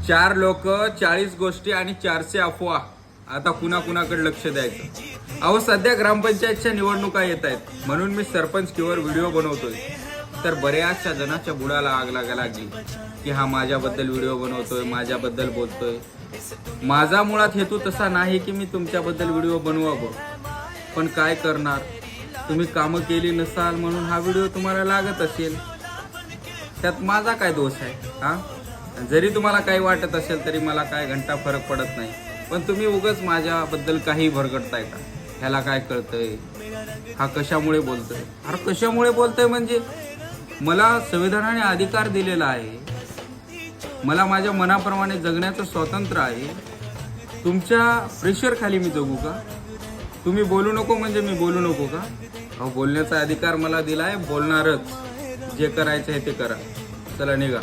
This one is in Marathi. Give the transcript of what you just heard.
4 लोक 40 गोष्टी आणि 400 अफवा. आता कुणाकुणाकडे लक्ष द्यायचं. अहो सध्या ग्रामपंचायतच्या निवडणुका येत आहेत म्हणून मी सरपंच किंवा व्हिडिओ बनवतोय. तर बऱ्याचशा जणांच्या बुडाला आग लागायला लागली की हा माझ्याबद्दल व्हिडिओ बनवतोय, माझ्याबद्दल बोलतोय. माझा मुळात हेतू तसा नाही की मी तुमच्याबद्दल व्हिडिओ बनवावं, पण काय करणार, तुम्ही कामं केली नसाल म्हणून हा व्हिडिओ तुम्हाला लागत असेल. त्यात माझा काय दोष आहे? हा, जरी तुम्हाला काही वाटत असेल तरी मला काय घंटा फरक पडत नाही. पण तुम्ही उगाच माझ्याबद्दल काही भरगडताय का? ह्याला काय कळतंय, हा कशामुळे बोलतोय? अरे कशामुळे बोलतोय म्हणजे मला संविधानाने अधिकार दिलेला आहे, मला माझ्या मनाप्रमाणे जगण्याचं स्वातंत्र्य आहे. तुमच्या प्रेशर खाली मी जगू का? तुम्ही बोलू नको म्हणजे मी बोलू नको का? अहो बोलण्याचा अधिकार मला दिलाय, बोलणारच. जे करायचं आहे ते करा. चला निघा.